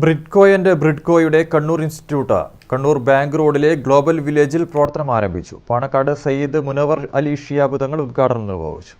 Bridco and ബ്രിഡ്കോയുടെ Kannur institute Kannur bank റോഡിലെ global വില്ലേജിൽ പ്രവർത്തനം ആരംഭിച്ചു. പാണക്കാട് സയ്യിദ് മുനവർ അലി ശിഹാബ് തങ്ങൾ ഉദ്ഘാടനം നിർവഹിച്ചു.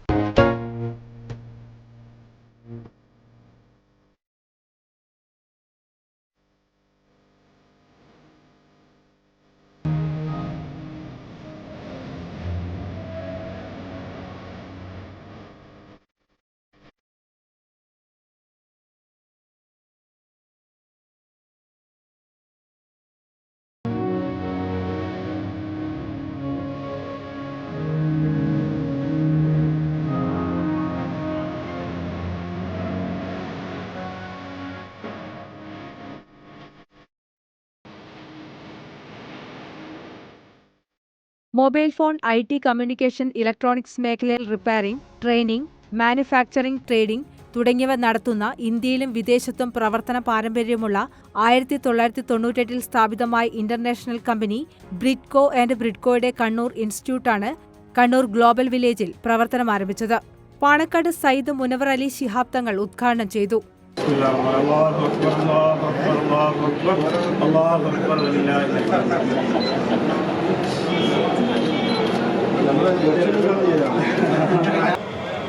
Mobile phone, IT, communication, electronics മേഖലയിൽ റിപ്പയറിംഗ്, ട്രെയിനിംഗ്, മാനുഫാക്ചറിംഗ്, ട്രേഡിംഗ് തുടങ്ങിയവ നടത്തുന്ന ഇന്ത്യയിലും വിദേശത്തും പ്രവർത്തന പാരമ്പര്യമുള്ള 1998 സ്ഥാപിതമായ ഇന്റർനാഷണൽ കമ്പനി ബ്രിഡ്കോ ആൻഡ് ബ്രിഡ്കോയുടെ കണ്ണൂർ ഇൻസ്റ്റിറ്റ്യൂട്ടാണ് കണ്ണൂർ ഗ്ലോബൽ വില്ലേജിൽ പ്രവർത്തനം ആരംഭിച്ചത്. പാണക്കാട് സയ്യിദ് മുനവർ അലി ശിഹാബ് തങ്ങൾ ഉദ്ഘാടനം ചെയ്തു.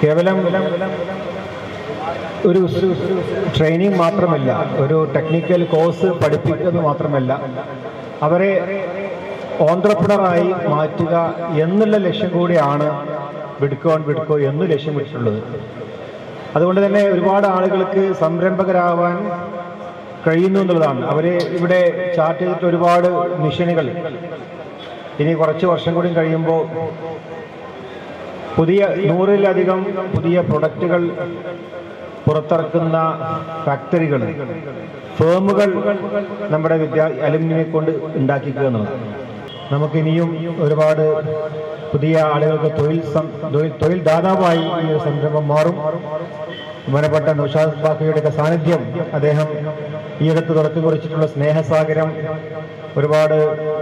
കേവലം ഒരു ട്രെയിനിങ് മാത്രമല്ല, ഒരു ടെക്നിക്കൽ കോഴ്സ് പഠിപ്പിക്കുന്നത് മാത്രമല്ല, അവരെ ഓൺട്രപ്രണറായി മാറ്റുക എന്നുള്ള ലക്ഷ്യം കൂടിയാണ് ബ്രിഡ്കോ എന്ന് ലക്ഷ്യമിട്ടുള്ളത്. അതുകൊണ്ട് തന്നെ ഒരുപാട് ആളുകൾക്ക് സംരംഭകരാവാൻ കഴിയുന്നു എന്നുള്ളതാണ്. അവരെ ഇവിടെ ചാർട്ട് ചെയ്തിട്ട് ഒരുപാട് മിഷനുകൾ ഇനി കുറച്ച് വർഷം കൂടി കഴിയുമ്പോൾ പുതിയ 100-ലധികം പുതിയ പ്രൊഡക്റ്റുകൾ പുറത്തിറക്കുന്ന ഫാക്ടറികൾ, ഫേമുകൾ നമ്മുടെ അലുമിനിയെ കൊണ്ട് ഉണ്ടാക്കിക്കുക എന്നുള്ളത്. നമുക്കിനിയും ഒരുപാട് പുതിയ ആളുകൾക്ക് തൊഴിൽ ദാതാവായി ഈ ഒരു സംരംഭം മാറും. ബഹുമാനപ്പെട്ട നൗഷാദ് ബാഖവിയുടെ സാന്നിധ്യം, അദ്ദേഹം ഈയടുത്ത് തുടക്കം കുറിച്ചിട്ടുള്ള സ്നേഹസാഗരം ഒരുപാട്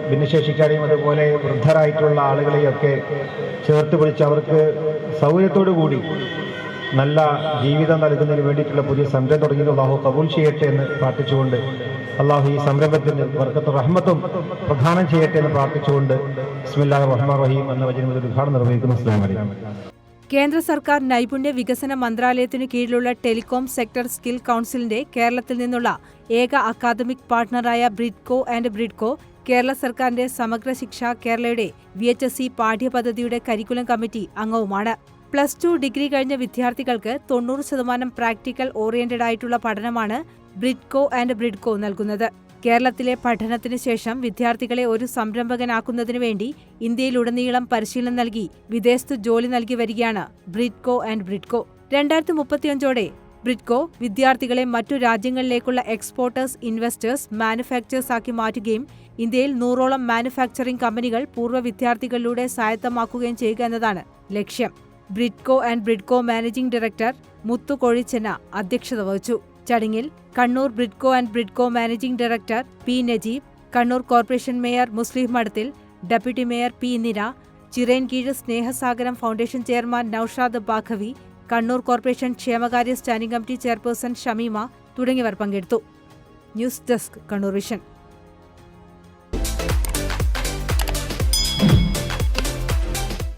ഭിന്നശേഷിക്കാരെയും അതുപോലെ വൃദ്ധരായിട്ടുള്ള ആളുകളെയൊക്കെ ചേർത്ത് പിടിച്ച് അവർക്ക് സൗകര്യത്തോടു കൂടി നല്ല ജീവിതം നൽകുന്നതിന് വേണ്ടിയിട്ടുള്ള പുതിയ സംരംഭം തുടങ്ങിയത് അള്ളാഹു കബൂൽ ചെയ്യട്ടെ എന്ന് പ്രാർത്ഥിച്ചുകൊണ്ട്, അള്ളാഹു ഈ സംരംഭത്തിന് ബർക്കത്തും റഹ്മത്തും പ്രദാനം ചെയ്യട്ടെ എന്ന് പ്രാർത്ഥിച്ചുകൊണ്ട് ബിസ്മില്ലാഹിർ റഹ്മാനിർ റഹീം എന്ന വചനത്തിൽ ഉദ്ഘാടനം നിർവഹിക്കുന്നു. അസ്സലാമു അലൈക്കും. കേന്ദ്ര സർക്കാർ നൈപുണ്യ വികസന മന്ത്രാലയത്തിനു കീഴിലുള്ള ടെലികോം സെക്ടർ സ്കിൽ കൌൺസിലിന്റെ കേരളത്തിൽ നിന്നുള്ള ഏക അക്കാദമിക് പാർട്ണറായ ബ്രിഡ്കോ ആൻഡ് ബ്രിഡ്കോ കേരള സർക്കാരിന്റെ സമഗ്ര ശിക്ഷ കേരളയുടെ VHSC പാഠ്യപദ്ധതിയുടെ കരിക്കുലം കമ്മിറ്റി അംഗവുമാണ്. +2 ഡിഗ്രി കഴിഞ്ഞ വിദ്യാർത്ഥികൾക്ക് 90% പ്രാക്ടിക്കൽ ഓറിയന്റഡ് ആയിട്ടുള്ള പഠനമാണ് ബ്രിഡ്കോ ആൻഡ് ബ്രിഡ്കോ നൽകുന്നത്. കേരളത്തിലെ പഠനത്തിന് ശേഷം വിദ്യാർത്ഥികളെ ഒരു സംരംഭകനാക്കുന്നതിനു വേണ്ടി ഇന്ത്യയിലുടനീളം പരിശീലനം നൽകി വിദേശത്ത് ജോലി നൽകി വരികയാണ് ബ്രിഡ്കോ ആൻഡ് ബ്രിഡ്കോ. 2035ഓടെ ബ്രിഡ്കോ വിദ്യാർത്ഥികളെ മറ്റു രാജ്യങ്ങളിലേക്കുള്ള എക്സ്പോർട്ടേഴ്സ്, ഇൻവെസ്റ്റേഴ്സ്, മാനുഫാക്ചേഴ്സ് ആക്കി മാറ്റുകയും ഇന്ത്യയിൽ 100ഓളം മാനുഫാക്ചറിംഗ് കമ്പനികൾ പൂർവ്വ വിദ്യാർത്ഥികളിലൂടെ സ്വായത്തമാക്കുകയും ചെയ്യുക എന്നതാണ് ലക്ഷ്യം. Bridco and Bridco managing director Muthu കോഴിച്ചെന്ന അധ്യക്ഷത വഹിച്ചു. ചടങ്ങിൽ Kannur Bridco and Bridco managing director P. Najeeb, Kannur corporation mayor Muslih Madathil, deputy mayor P. നിര, Chirayinkeezh Snehasagaram foundation chairman Naushad Baqavi, Kannur corporation ക്ഷേമകാര്യ സ്റ്റാൻഡിംഗ് കമ്മിറ്റി ചെയർപേഴ്സൺ ഷമീമ തുടങ്ങിയവർ പങ്കെടുത്തു. News desk, Kannur vision.